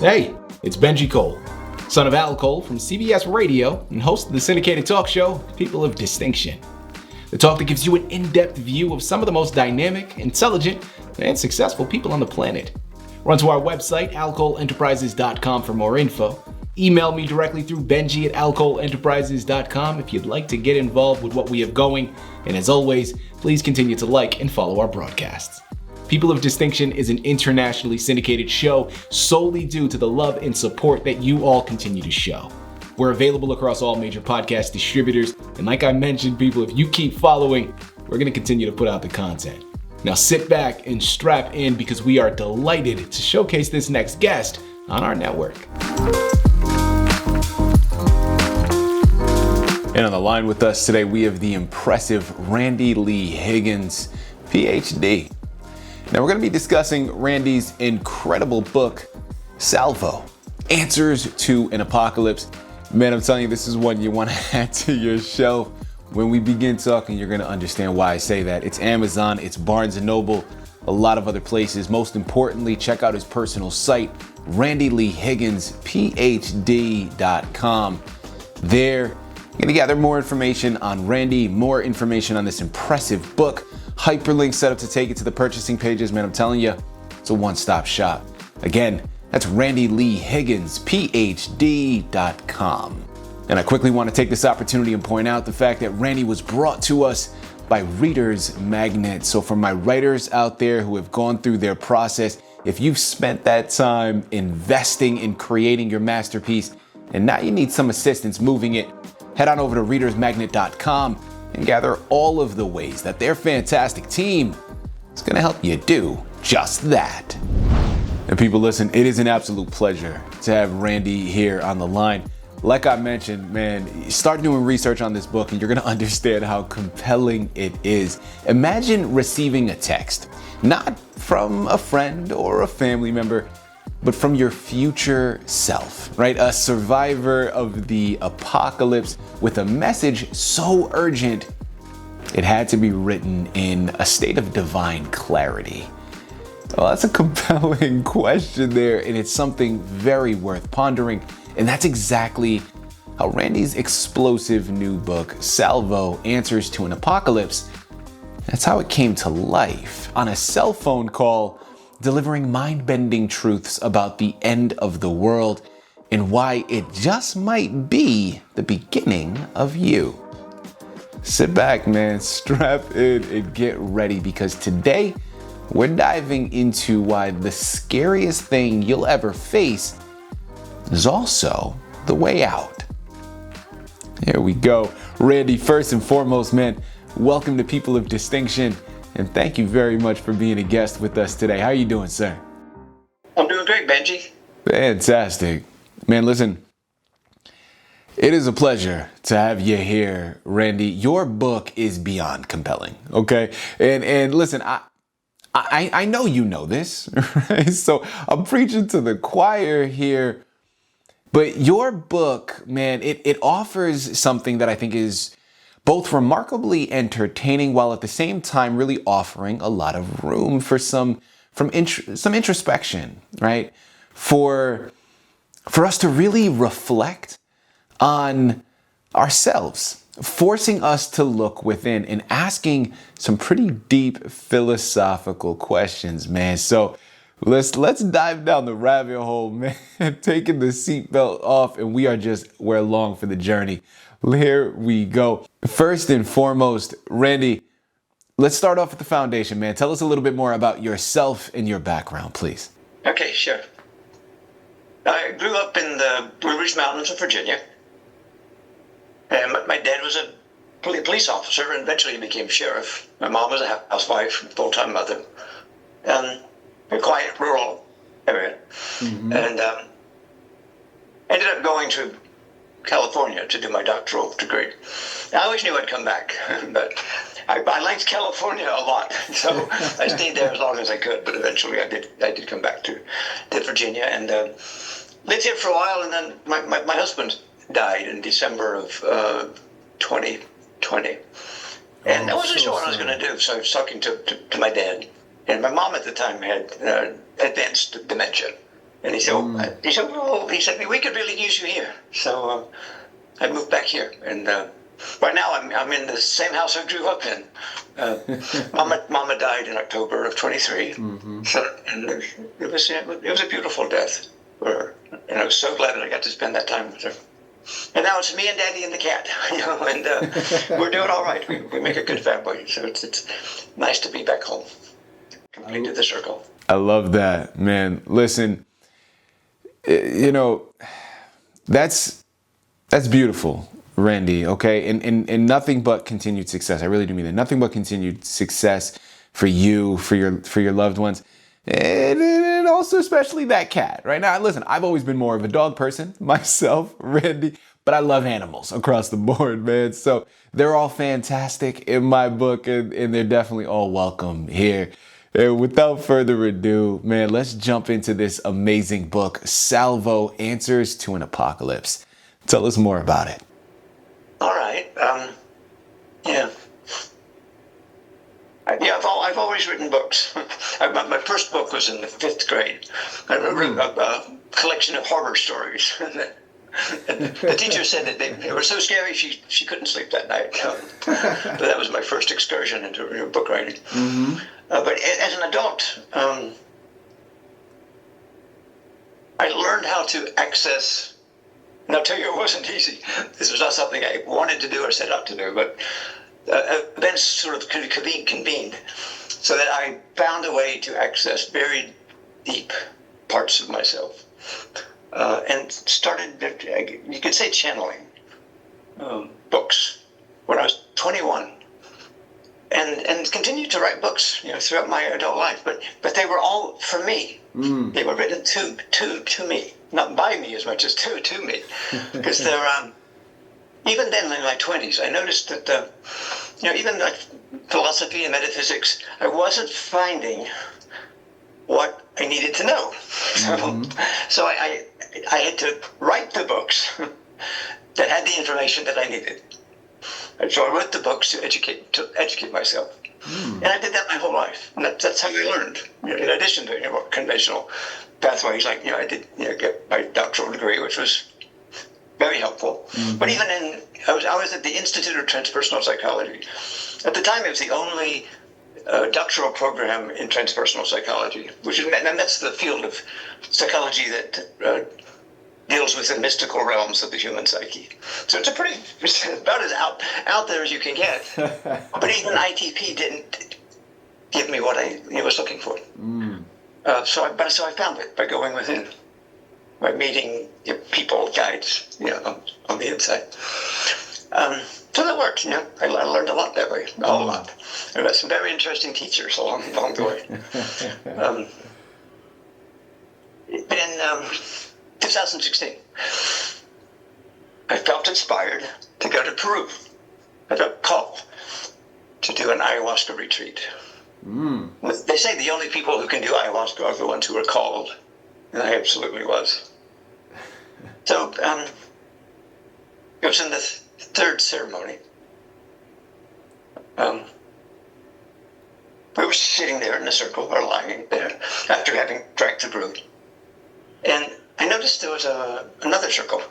Hey, it's Benji Cole, son of Al Cole from CBS Radio and host of the syndicated talk show, People of Distinction. The talk that gives you an in-depth view of some of the most dynamic, intelligent, and successful people on the planet. Run to our website, alcoleenterprises.com for more info. Email me directly through benji@alcoleenterprises.com if you'd like to get involved with what we have going. And as always, please continue to like and follow our broadcasts. People of Distinction is an internationally syndicated show solely due to the love and support that you all continue to show. We're available across all major podcast distributors, and like I mentioned, people, if you keep following, we're going to continue to put out the content. Now sit back and strap in because we are delighted to showcase this next guest on our network. And on the line with us today, we have the impressive Randy Lee Higgins, PhD. Now we're going to be discussing Randy's incredible book, Salvo, Answers to an Apocalypse. Man, I'm telling you, this is one you want to add to your shelf. When we begin talking, you're going to understand why I say that. It's Amazon, it's Barnes & Noble, a lot of other places. Most importantly, check out his personal site, randyleehiggins.phd.com. There, you're going to gather more information on Randy, more information on this impressive book, hyperlinks set up to take you to the purchasing pages. Man, I'm telling you, it's a one-stop shop. Again, that's randyleehiggins.phd.com. And I quickly want to take this opportunity and point out the fact that Randy was brought to us by ReadersMagnet. So for my writers out there who have gone through their process, if you've spent that time investing in creating your masterpiece and now you need some assistance moving it, head on over to ReadersMagnet.com and gather all of the ways that their fantastic team is going to help you do just that. And people, listen, it is an absolute pleasure to have Randy here on the line. Like I mentioned, man, start doing research on this book and you're going to understand how compelling it is. Imagine receiving a text, not from a friend or a family member, but from your future self, right? A survivor of the apocalypse with a message so urgent, it had to be written in a state of divine clarity. Well, that's a compelling question there, and it's something very worth pondering. And that's exactly how Randy's explosive new book, Salvo, Answers to an Apocalypse, that's how it came to life on a cell phone call, delivering mind-bending truths about the end of the world and why it just might be the beginning of you. Sit back, man, strap in and get ready because today we're diving into why the scariest thing you'll ever face is also the way out. Here we go. Randy, first and foremost, man, welcome to People of Distinction. And thank you very much for being a guest with us today. How are you doing, sir? I'm doing great, Benji. Fantastic. Man, listen, it is a pleasure to have you here, Randy. Your book is beyond compelling, okay? And listen, I know you know this, right? So I'm preaching to the choir here. But your book, man, it offers something that I think is both remarkably entertaining while at the same time really offering a lot of room for some introspection, right? For us to really reflect on ourselves, forcing us to look within and asking some pretty deep philosophical questions, man. So let's dive down the rabbit hole, man. Taking the seatbelt off, and we're along for the journey. Here we go. First and foremost, Randy, let's start off with the foundation, man. Tell us a little bit more about yourself and your background, please. Okay, sure. I grew up in the Blue Ridge Mountains of Virginia. And my dad was a police officer and eventually became sheriff. My mom was a housewife, full-time mother. A quiet rural area. Mm-hmm. And ended up going to California to do my doctoral degree. I always knew I'd come back, but I liked California a lot, so I stayed there as long as I could. But eventually, I did come back to Virginia and lived here for a while. And then my husband died in December of 2020, and I wasn't sure what I was going to do. So I was talking to my dad, And my mom at the time had advanced dementia. And he said, we could really use you here. So I moved back here. And right now I'm in the same house I grew up in. Mama died in October of 23. Mm-hmm. So, and it was a beautiful death for her. And I was so glad that I got to spend that time with her. And now it's me and Daddy and the cat, and we're doing all right. We make a good family. So it's nice to be back home. Complete to the circle. I love that, man. Listen, that's beautiful, Randy, okay? And nothing but continued success. I really do mean that. Nothing but continued success for you, for your loved ones. And also especially that cat, right? Now, listen, I've always been more of a dog person myself, Randy, but I love animals across the board, man. So they're all fantastic in my book, and they're definitely all welcome here. And without further ado, man, let's jump into this amazing book, Salvo, Answers to an Apocalypse. Tell us more about it. All right. I've always written books. My first book was in the 5th grade. I wrote a collection of horror stories. The teacher said that they were so scary she couldn't sleep that night. But that was my first excursion into book writing. Mm-hmm. But as an adult, I learned how to access. And I'll tell you, it wasn't easy. This was not something I wanted to do or set out to do, but events sort of convened so that I found a way to access very deep parts of myself and started, you could say, channeling books when I was 21 and continued to write books throughout my adult life, but they were all for me. They were written to me, not by me as much as to me, because they're even then in my 20s, I noticed that even like philosophy and metaphysics, I wasn't finding what I needed to know. So I had to write the books that had the information that I needed. And so I wrote the books to educate myself. And I did that my whole life. And that's how I learned. In addition to conventional pathways, like I did get my doctoral degree, which was very helpful. But even I was at the Institute of Transpersonal Psychology. At the time, it was the only doctoral program in transpersonal psychology, and that's the field of psychology that deals with the mystical realms of the human psyche. So it's about as out there as you can get. But even ITP didn't give me what I was looking for. So I found it by going within, by meeting people, guides, on the inside. So that worked. I learned a lot that way, a whole lot. I met some very interesting teachers along the way. But in 2016, I felt inspired to go to Peru. I got called to do an ayahuasca retreat. They say the only people who can do ayahuasca are the ones who are called, and I absolutely was. So it was in the third ceremony. We were sitting there in a circle, or lying there, after having drank the brew. And I noticed there was another circle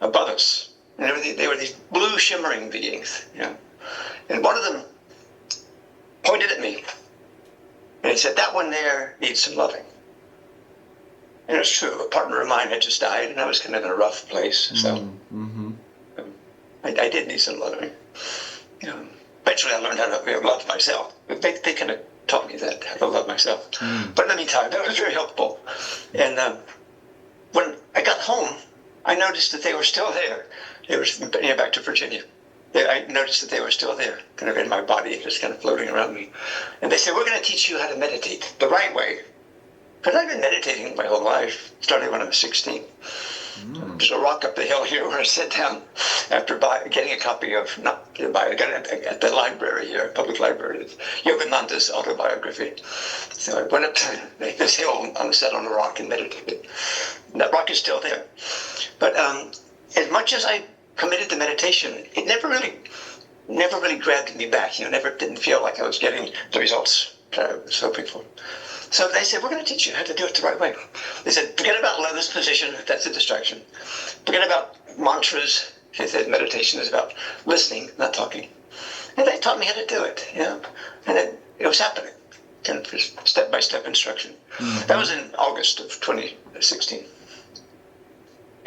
above us. And they were these blue shimmering beings. And one of them pointed at me. And he said, "That one there needs some loving." And it was true. A partner of mine had just died, and I was kind of in a rough place. So I did need some loving. Eventually I learned how to love myself. They kind of taught me that, how to love myself. But in the meantime, that was very helpful. And when I got home, I noticed that they were still there. It was back to Virginia. I noticed that they were still there, kind of in my body, just kind of floating around me. And they said, "We're going to teach you how to meditate the right way." Because I've been meditating my whole life, starting when I was 16. There's a rock up the hill here where I sat down after getting a copy of, I got it at the library here, public library, Yogananda's autobiography. So I went up to this hill sat on a rock and meditated. And that rock is still there. But as much as I committed to meditation, it never really grabbed me back. Didn't feel like I was getting the results I was hoping for. So they said, we're going to teach you how to do it the right way. They said, forget about lotus position, that's a distraction. Forget about mantras. They said meditation is about listening, not talking. And they taught me how to do it, and it was happening, kind of step-by-step instruction. Mm-hmm. That was in August of 2016.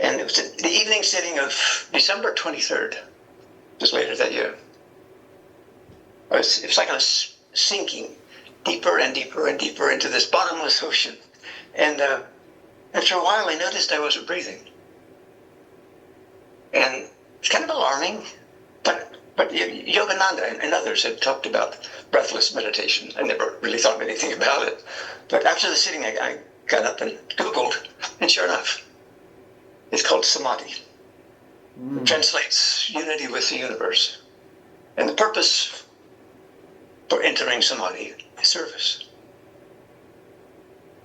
And it was the evening sitting of December 23rd, just later that year. It was like I was sinking deeper and deeper and deeper into this bottomless ocean. And after a while, I noticed I wasn't breathing. And it's kind of alarming, but Yogananda and others had talked about breathless meditation. I never really thought anything about it. But after the sitting, I got up and Googled, and sure enough, it's called samadhi. It translates unity with the universe. And the purpose for entering samadhi is service.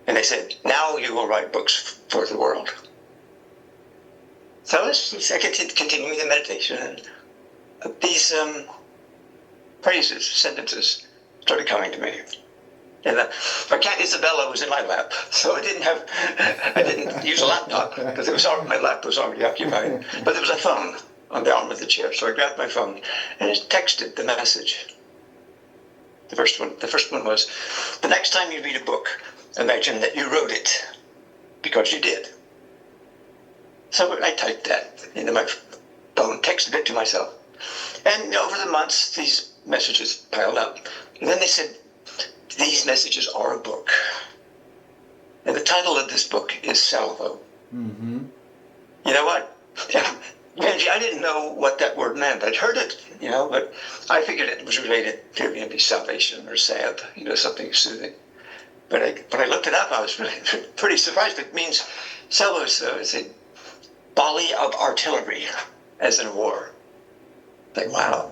And they said, now you will write books for the world. So I continued the meditation, and these phrases, sentences started coming to me. And my cat Isabella was in my lap, so I didn't use a laptop because my lap was already occupied. But there was a phone on the arm of the chair, so I grabbed my phone and it texted the message. The first one was, the next time you read a book, imagine that you wrote it, because you did. So I typed that into my phone, texted it to myself. And over the months, these messages piled up. And then they said, these messages are a book. And the title of this book is Salvo. Mm-hmm. You know what? Benji, I didn't know what that word meant. I'd heard it, but I figured it was related to maybe salvation or salve, something soothing. But when I looked it up, I was really pretty surprised. It means salvo is a volley of artillery, as in war. Like, wow.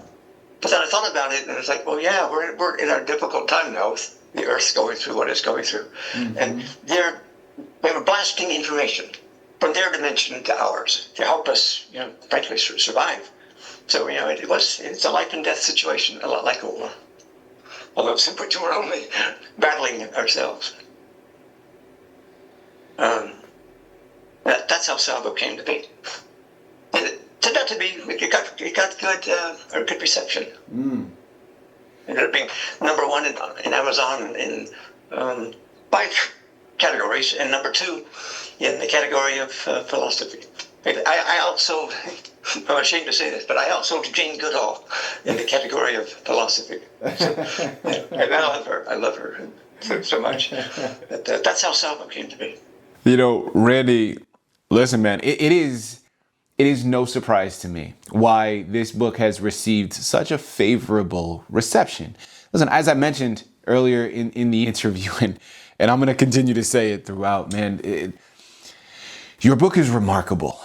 But then I thought about it, and it's like, well, yeah, we're in a difficult time now with the Earth going through what it's going through. Mm-hmm. And they were blasting information from their dimension to ours to help us, frankly, survive. So, it's a life and death situation, a lot like a war. Although simply we're only battling ourselves. That's how Salvo came to be. And it turned out to be, it got good reception. Mm. Ended up being number one in Amazon in 5 categories, and number 2 in the category of philosophy. I outsold, I'm ashamed to say this, but I outsold Jane Goodall in the category of philosophy. So, and I love her so much. But, that's how Salvo came to be. Randy, listen, man, it is no surprise to me why this book has received such a favorable reception. Listen, as I mentioned earlier in the interview, and I'm going to continue to say it throughout, man, your book is remarkable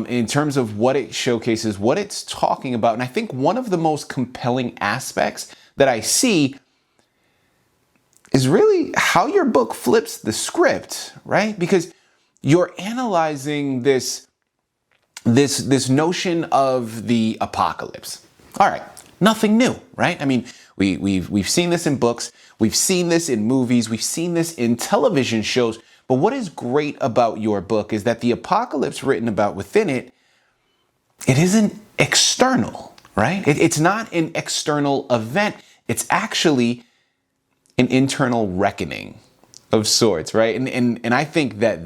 in terms of what it showcases, what it's talking about. And I think one of the most compelling aspects that I see is really how your book flips the script, right? Because you're analyzing this notion of the apocalypse. All right, nothing new, right? I mean, we've seen this in books, we've seen this in movies, we've seen this in television shows. But what is great about your book is that the apocalypse written about within it isn't external, right? It's not an external event. It's actually an internal reckoning of sorts, right? And I think that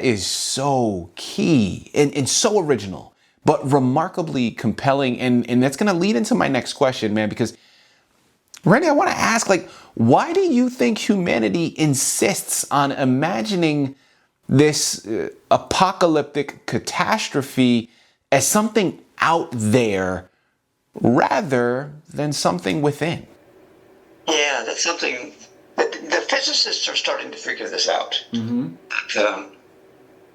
is so key and so original, but remarkably compelling. And that's going to lead into my next question, man, because Randy, I want to ask, why do you think humanity insists on imagining this apocalyptic catastrophe as something out there rather than something within? Yeah, that's something the physicists are starting to figure this out. Mm-hmm.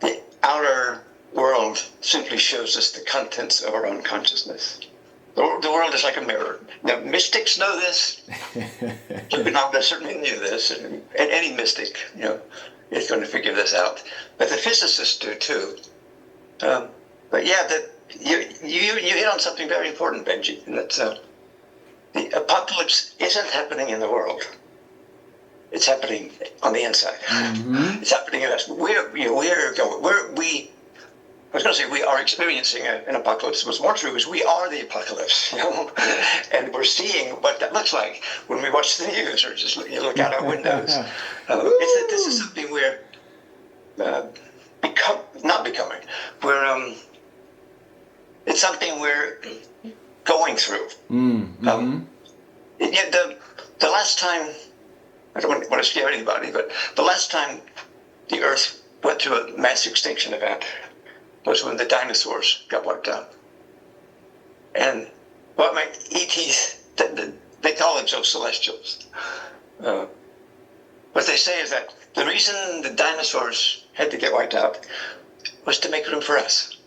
The outer world simply shows us the contents of our own consciousness. The world is like a mirror. Now, mystics know this. Yogananda certainly knew this, and any mystic, is going to figure this out. But the physicists do too. But yeah, you hit on something very important, Benji, and that's the apocalypse isn't happening in the world. It's happening on the inside. Mm-hmm. It's happening in us. We are experiencing an apocalypse. What's more true is we are the apocalypse, and we're seeing what that looks like when we watch the news or just look out our windows. This is something we're not becoming. It's something we're going through. Mm-hmm. The last time, I don't want to scare anybody, but the last time the Earth went through a mass extinction event was when the dinosaurs got wiped out. And what my ETs, they call themselves celestials. What they say is that the reason the dinosaurs had to get wiped out was to make room for us.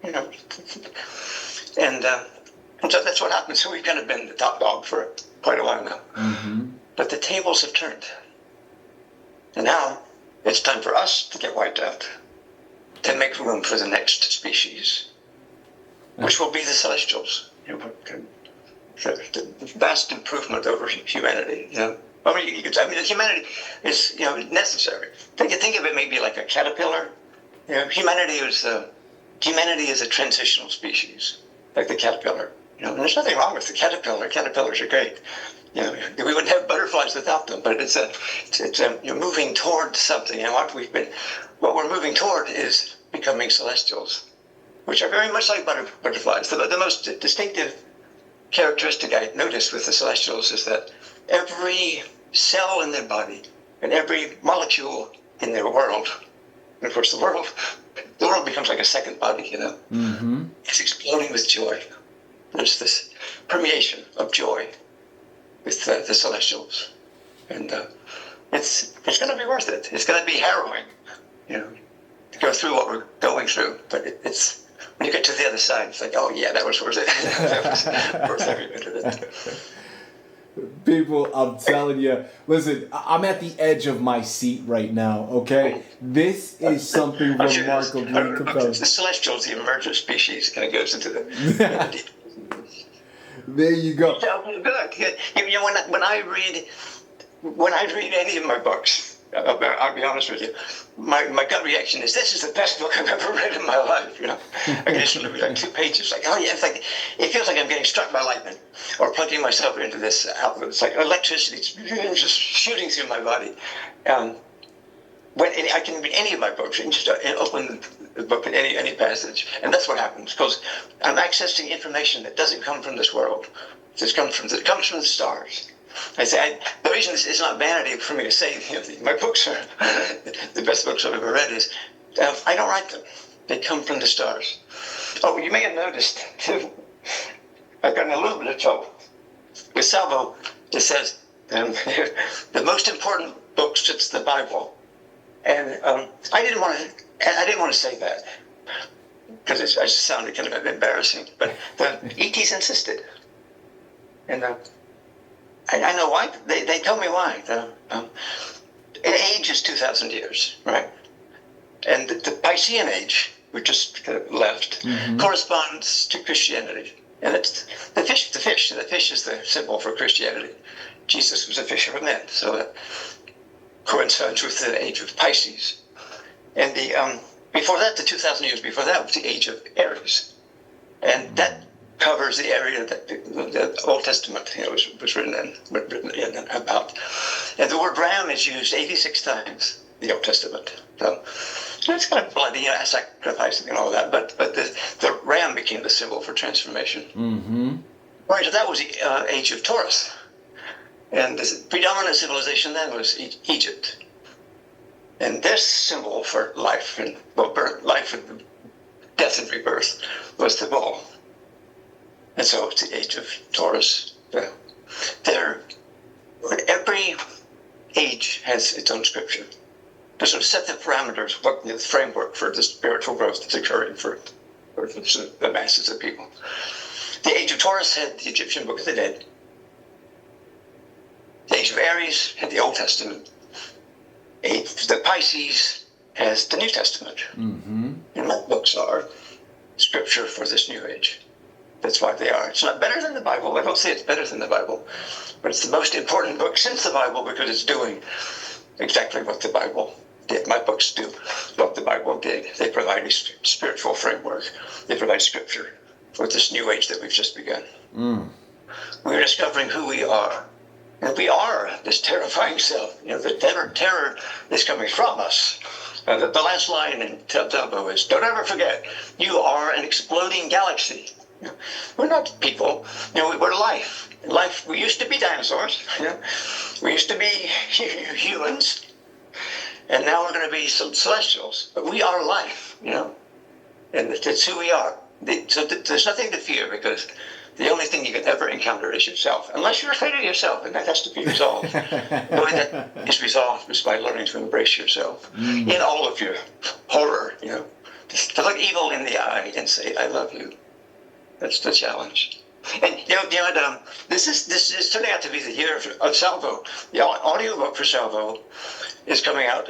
And so that's what happened. So we've kind of been the top dog for quite a while now. Mm-hmm. But the tables have turned. And now it's time for us to get wiped out, to make room for the next species, which will be the celestials. The vast improvement over humanity. Humanity is necessary. Think of it maybe like a caterpillar. Humanity is a transitional species, like the caterpillar. And there's nothing wrong with the caterpillar. Caterpillars are great. We wouldn't have butterflies without them. But it's moving toward something. And what we're moving toward is becoming celestials, which are very much like butterflies. The most distinctive characteristic I noticed with the celestials is that every cell in their body and every molecule in their world, and of course the world becomes like a second body. Mm-hmm. It's exploding with joy. There's this permeation of joy with the celestials, and it's going to be worth it. It's going to be harrowing, to go through what we're going through. But it's when you get to the other side, it's like, oh yeah, that was worth it. That was worth every bit of it. People, I'm telling you, listen, I'm at the edge of my seat right now, okay? This is something remarkably compelling. The celestials, the emergent species, kind of goes into the... There you go. So good. When I read any of my books, I'll be honest with you, my gut reaction is, this is the best book I've ever read in my life. I can just read like 2 pages, like, oh yeah, it feels like I'm getting struck by lightning, or plugging myself into this outlet. It's like electricity just shooting through my body. I can read any of my books and just open the book in any passage, and that's what happens, because I'm accessing information that doesn't come from this world. It comes from the stars. I say the reason this is not vanity for me to say my books are the best books I've ever read is I don't write them; they come from the stars. Oh, you may have noticed too. I've gotten a little bit of trouble with Salvo. It says the most important book since the Bible. And I didn't want to say that because it just sounded kind of embarrassing. But the ETs insisted, and I know why. They tell me why. An age is 2,000 years, right? And the Piscean age, we just kind of left, corresponds to Christianity, and it's the fish. The fish is the symbol for Christianity. Jesus was a fisher of men, so that coincides with the age of Pisces. And before that, the 2,000 years before that, was the age of Aries. And that covers the area that the Old Testament was written about. And the word ram is used 86 times in the Old Testament. So it's kind of bloody, sacrificing and all that, but the ram became the symbol for transformation. Mm-hmm. Right, so that was the age of Taurus. And the predominant civilization then was Egypt. And this symbol for life and life and death and rebirth was the bull. And so it's the age of Taurus. Every age has its own scripture to sort of set the parameters, the framework for the spiritual growth that's occurring for the masses of people. The age of Taurus had the Egyptian Book of the Dead. The age of Aries had the Old Testament. The Pisces has the New Testament. Mm-hmm. And my books are scripture for this new age. That's why they are. It's not better than the Bible. I don't say it's better than the Bible, but it's the most important book since the Bible because it's doing exactly what the Bible did. My books do what the Bible did. They provide a spiritual framework. They provide scripture for this new age that we've just begun. We're discovering who we are. And we are this terrifying self. The terror is coming from us. The last line in Salvo is, don't ever forget, you are an exploding galaxy. We're not people. We're life. Life. We used to be dinosaurs. We used to be humans. And now we're going to be some celestials. But we are life, And that's who we are. So there's nothing to fear because the only thing you can ever encounter is yourself, unless you're afraid of yourself, and that has to be resolved. The way that is resolved is by learning to embrace yourself in all of your horror, Just to look evil in the eye and say, I love you. That's the challenge. And, this is turning out to be the year of Salvo. The audiobook for Salvo is coming out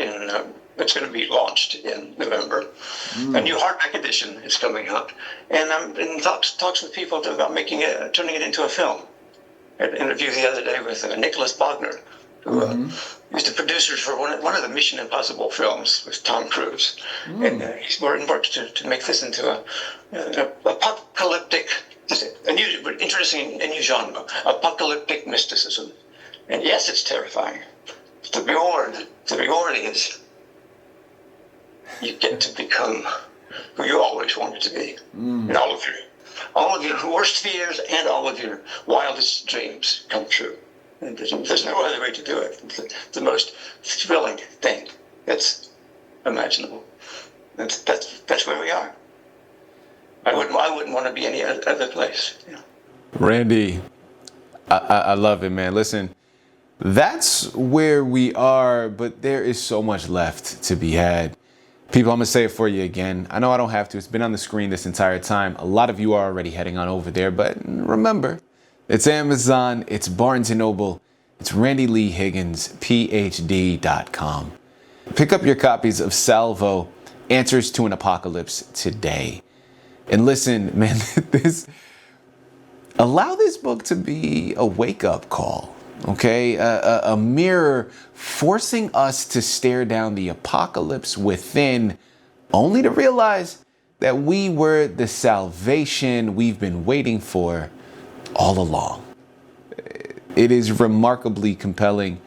it's going to be launched in November. A new hardback edition is coming out, and I'm in talks with people about turning it into a film. I had an interview the other day with Nicholas Bogner, who is the producers for one of the Mission Impossible films with Tom Cruise, and we're in work to make this into a apocalyptic, a new genre, apocalyptic mysticism. And yes, it's terrifying. The reward is you get to become who you always wanted to be. And all of your worst fears and all of your wildest dreams come true. And there's no other way to do it. It's the most thrilling thing that's imaginable. That's where we are. I wouldn't want to be any other place. Randy, I love it, man. Listen, that's where we are, but there is so much left to be had. People, I'm going to say it for you again. I know I don't have to. It's been on the screen this entire time. A lot of you are already heading on over there, but remember, it's Amazon, it's Barnes & Noble, it's Randy Lee Higgins, PhD.com. Pick up your copies of Salvo, Answers to an Apocalypse today. And listen, man, allow this book to be a wake-up call. Okay, a mirror forcing us to stare down the apocalypse within, only to realize that we were the salvation we've been waiting for all along. It is remarkably compelling,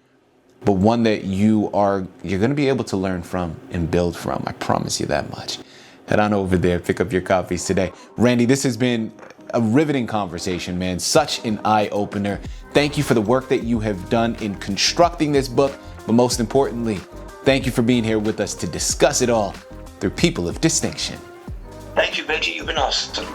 but one that you're going to be able to learn from and build from. I promise you that much. Head on over there, pick up your copies today. Randy, this has been a riveting conversation, man. Such an eye-opener. Thank you for the work that you have done in constructing this book, but most importantly, thank you for being here with us to discuss it all through people of distinction. Thank you, Benji. You've been awesome.